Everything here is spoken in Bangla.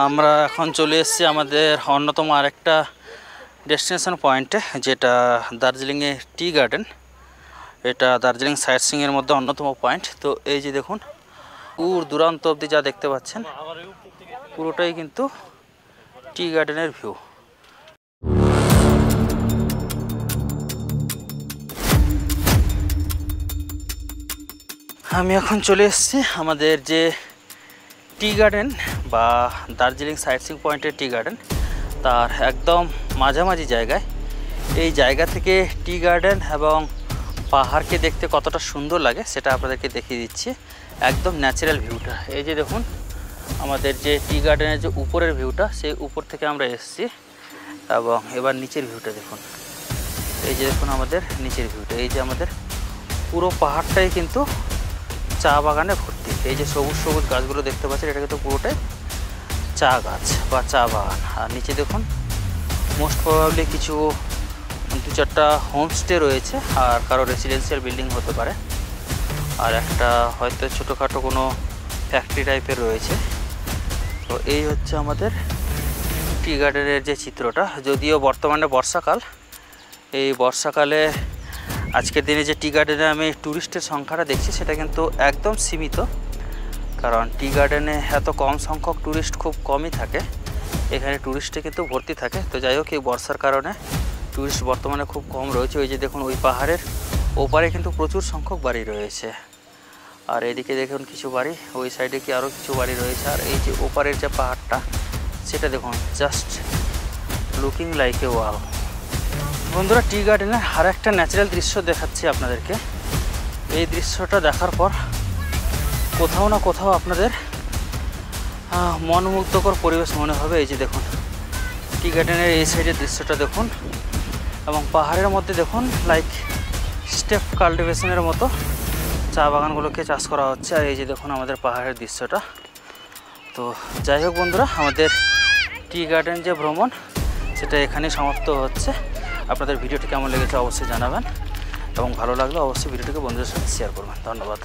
আমরা এখন চলে এসেছি আমাদের অন্যতম আরেকটা ডেস্টিনেশন পয়েন্টে, যেটা দার্জিলিংয়ে টি গার্ডেন। এটা দার্জিলিং সাইট সিইংয়ের মধ্যে অন্যতম পয়েন্ট। তো এই যে দেখুন, দূর দূরান্ত অবধি যা দেখতে পাচ্ছেন পুরোটাই কিন্তু টি গার্ডেনের ভিউ। আমি এখন চলে এসেছি আমাদের যে টি গার্ডেন বা দার্জিলিং সাইট সিইং পয়েন্টের টি গার্ডেন, তার একদম মাঝামাঝি জায়গায়। এই জায়গা থেকে টি গার্ডেন এবং পাহাড়কে দেখতে কতটা সুন্দর লাগে সেটা আপনাদেরকে দেখিয়ে দিচ্ছি। একদম ন্যাচারাল ভিউটা। এই যে দেখুন, আমাদের যে টি গার্ডেনের যে উপরের ভিউটা, সেই উপর থেকে আমরা এসেছি। এবং এবার নিচের ভিউটা দেখুন। এই যে দেখুন আমাদের নিচের ভিউটা। এই যে আমাদের পুরো পাহাড়টাই কিন্তু চা বাগানে ভর্তি। এই যে সবুজ সবুজ গাছগুলো দেখতে পাচ্ছেন, এটা কিন্তু পুরোটাই চা গাছ বা চা বাগান। আর নিচে দেখুন, মোস্ট প্রবাবলি কিছু 2-4টা হোমস্টে রয়েছে, আর কারো রেসিডেন্সিয়াল বিল্ডিং হতে পারে, আর একটা হয়তো ছোটোখাটো কোনো ফ্যাক্টরি টাইপের রয়েছে। তো এই হচ্ছে আমাদের টি গার্ডেনের যে চিত্রটা। যদিও বর্তমানে বর্ষাকাল, এই বর্ষাকালে আজকের দিনে যে টি গার্ডেনে আমি ট্যুরিস্টের সংখ্যাটা দেখছি সেটা কিন্তু একদম সীমিত, কারণ টি গার্ডেনে এত কম সংখ্যক ট্যুরিস্ট খুব কমই থাকে। এখানে ট্যুরিস্টে কিন্তু ভর্তি থাকে। তো যাই হোক, এই বর্ষার কারণে ট্যুরিস্ট বর্তমানে খুব কম রয়েছে। ওই যে দেখুন, ওই পাহাড়ের ওপারে কিন্তু প্রচুর সংখ্যক বাড়ি রয়েছে, আর এদিকে দেখুন কিছু বাড়ি, ওই সাইডে কি আরও কিছু বাড়ি রয়েছে। আর এই যে ওপারের যে পাহাড়টা, সেটা দেখুন, just looking like a wow. বন্ধুরা, টি গার্ডেনের আর একটা ন্যাচারাল দৃশ্য দেখাচ্ছি আপনাদেরকে। এই দৃশ্যটা দেখার পর কোথাও না কোথাও আপনাদের মনোমুগ্ধকর পরিবেশ মনে হবে। এই যে দেখুন, টি গার্ডেনের এই সাইডের দৃশ্যটা দেখুন, এবং পাহাড়ের মধ্যে দেখুন লাইক স্টেপ কাল্টিভেশনের মতো চা বাগানগুলোকে চাষ করা হচ্ছে। আর এই যে দেখুন আমাদের পাহাড়ের দৃশ্যটা। তো যাই হোক বন্ধুরা, আমাদের টি গার্ডেন যে ভ্রমণ, সেটা এখানেই সমাপ্ত হচ্ছে। আপনাদের ভিডিওটি কেমন লেগেছে অবশ্যই জানাবেন, এবং ভালো লাগলে অবশ্যই ভিডিওটিকে বন্ধুদের সাথে শেয়ার করবেন। ধন্যবাদ।